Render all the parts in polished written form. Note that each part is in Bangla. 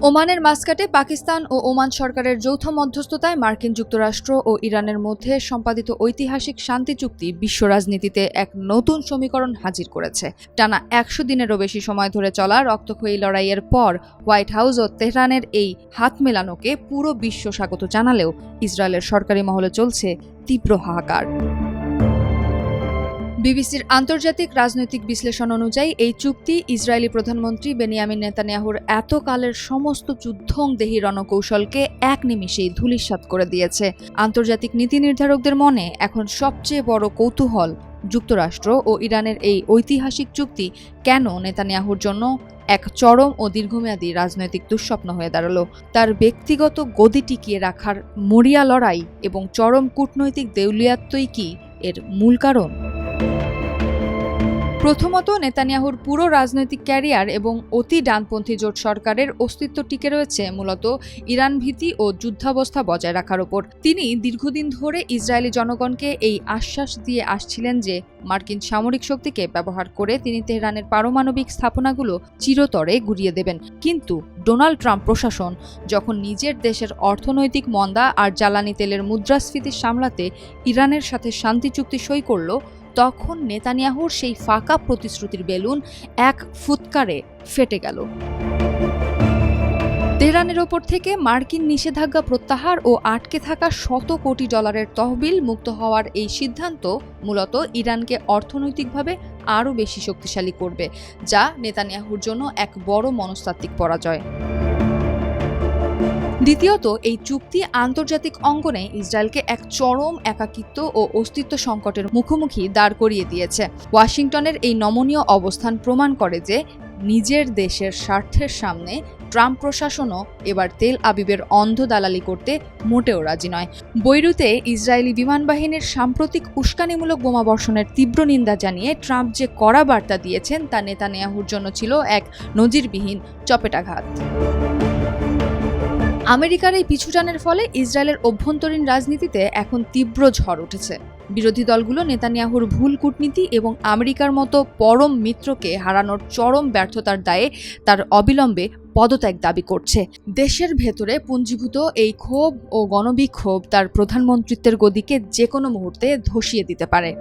ওমানের মাস্কাটে পাকিস্তান ও ওমান সরকারের যৌথ মধ্যস্থতায় মার্কিন যুক্তরাষ্ট্র ও ইরানের মধ্যে সম্পাদিত ঐতিহাসিক শান্তি চুক্তি বিশ্ব রাজনীতিতে এক নতুন সমীকরণ হাজির করেছে। টানা ১০০ দিনেরও বেশি সময় ধরে চলা রক্তক্ষয়ী লড়াইয়ের পর হোয়াইট হাউস ও তেহরানের এই হাত মেলানোকে পুরো বিশ্ব স্বাগত জানালেও ইসরায়েলের সরকারি মহলে চলছে তীব্র হাহাকার। বিবিসির আন্তর্জাতিক রাজনৈতিক বিশ্লেষণ অনুযায়ী এই চুক্তি ইসরায়েলি প্রধানমন্ত্রী বেনিয়ামিন নেতানিয়াহুর এতকালের সমস্ত যুদ্ধংদেহী রণকৌশলকে এক নিমিষেই ধূলিসাৎ করে দিয়েছে। আন্তর্জাতিক নীতি নির্ধারকদের মনে এখন সবচেয়ে বড় কৌতূহল, যুক্তরাষ্ট্র ও ইরানের এই ঐতিহাসিক চুক্তি কেন নেতানিয়াহুর জন্য এক চরম ও দীর্ঘমেয়াদী রাজনৈতিক দুঃস্বপ্ন হয়ে দাঁড়ালো। তার ব্যক্তিগত গদি টিকিয়ে রাখার মরিয়া লড়াই এবং চরম কূটনৈতিক দেউলিয়াত্বই কি এর মূল কারণ? প্রথমত, নেতানিয়াহুর পুরো রাজনৈতিক ক্যারিয়ার এবং অতি ডানপন্থী জোট সরকারের অস্তিত্ব টিকে রয়েছে মূলত ইরান ভীতি ও যুদ্ধাবস্থা বজায় রাখার ওপর। তিনি দীর্ঘদিন ধরে ইসরায়েলি জনগণকে এই আশ্বাস দিয়ে আসছিলেন যে মার্কিন সামরিক শক্তিকে ব্যবহার করে তিনি তেহরানের পারমাণবিক স্থাপনাগুলো চিরতরে গুঁড়িয়ে দেবেন। কিন্তু ডোনাল্ড ট্রাম্প প্রশাসন যখন নিজের দেশের অর্থনৈতিক মন্দা আর জ্বালানি তেলের মুদ্রাস্ফীতি সামলাতে ইরানের সাথে শান্তি চুক্তি সই করল, তখন নেতানিয়াহুর সেই ফাঁকা প্রতিশ্রুতির বেলুন এক ফুৎকারে ফেটে গেল। তেহরানের ওপর থেকে মার্কিন নিষেধাজ্ঞা প্রত্যাহার ও আটকে থাকা $100 কোটি তহবিল মুক্ত হওয়ার এই সিদ্ধান্ত মূলত ইরানকে অর্থনৈতিকভাবে আরও বেশি শক্তিশালী করবে, যা নেতানিয়াহুর জন্য এক বড় মনস্তাত্ত্বিক পরাজয়। দ্বিতীয়ত, এই চুক্তি আন্তর্জাতিক অঙ্গনে ইসরায়েলকে এক চরম একাকিত্ব ও অস্তিত্ব সংকটের মুখোমুখি দাঁড় করিয়ে দিয়েছে। ওয়াশিংটনের এই নমনীয় অবস্থান প্রমাণ করে যে নিজের দেশের স্বার্থের সামনে ট্রাম্প প্রশাসনও এবার তেল আবিবের অন্ধ দালালি করতে মোটেও রাজি নয়। বৈরুতে ইসরায়েলি বিমান বাহিনীর সাম্প্রতিক উস্কানিমূলক বোমাবর্ষণের তীব্র নিন্দা জানিয়ে ট্রাম্প যে কড়া বার্তা দিয়েছেন তা নেতানিয়াহুর জন্য ছিল এক নজিরবিহীন চপেটাঘাত। আমেরিকার এই পিছুটানের ফলে ইসরায়েলের অভ্যন্তরীণ রাজনীতিতে এখন তীব্র ঝড় উঠেছে। বিরোধী দলগুলো নেতানিয়াহুর ভুল কূটনীতি এবং আমেরিকার মতো পরম মিত্রকে হারানোর চরম ব্যর্থতার দায়ে তার অবিলম্বে পদত্যাগ দাবি করছে। দেশের ভেতরে পুঞ্জীভূত এই ক্ষোভ ও গণবিক্ষোভ তার প্রধানমন্ত্রিত্বের গদিকে যে কোনো মুহূর্তে ধসিয়ে দিতে পারে।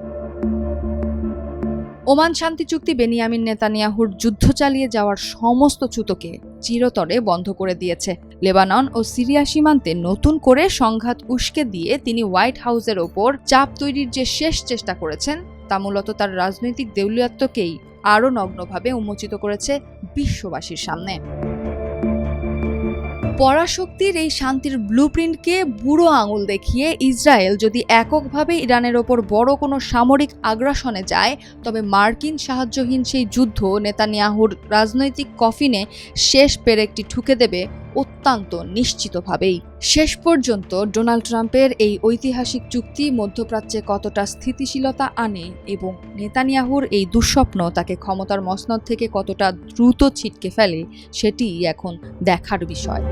ওমান শান্তি চুক্তি বেনিয়ামিন নেতানিয়াহুর যুদ্ধ চালিয়ে যাওয়ার সমস্ত ছুতোকে চিরতরে বন্ধ করে দিয়েছে। লেবানন ও সিরিয়া সীমান্তে নতুন করে সংঘাত উস্কে দিয়ে তিনি হোয়াইট হাউসের ওপর চাপ তৈরির যে শেষ চেষ্টা করেছেন তা মূলত তার রাজনৈতিক দেউলিয়াত্বকেই আরও নগ্নভাবে উন্মোচিত করেছে বিশ্ববাসীর সামনে। পরাশক্তির এই শান্তির ব্লুপ্রিন্টকে বুড়ো আঙুল দেখিয়ে ইসরায়েল যদি এককভাবে ইরানের ওপর বড় কোনো সামরিক আগ্রাসনে যায়, তবে মার্কিন সাহায্যহীন সেই যুদ্ধ নেতানিয়াহুর রাজনৈতিক কফিনে শেষ পেরেকটি ঠুকে দেবে অত্যন্ত নিশ্চিতভাবেই। শেষ পর্যন্ত ডোনাল্ড ট্রাম্পের এই ঐতিহাসিক চুক্তি মধ্যপ্রাচ্যে কতটা স্থিতিশীলতা আনে এবং নেতানিয়াহুর এই দুঃস্বপ্ন তাকে ক্ষমতার মসনদ থেকে কতটা দ্রুত ছিটকে ফেলে, সেটিই এখন দেখার বিষয়।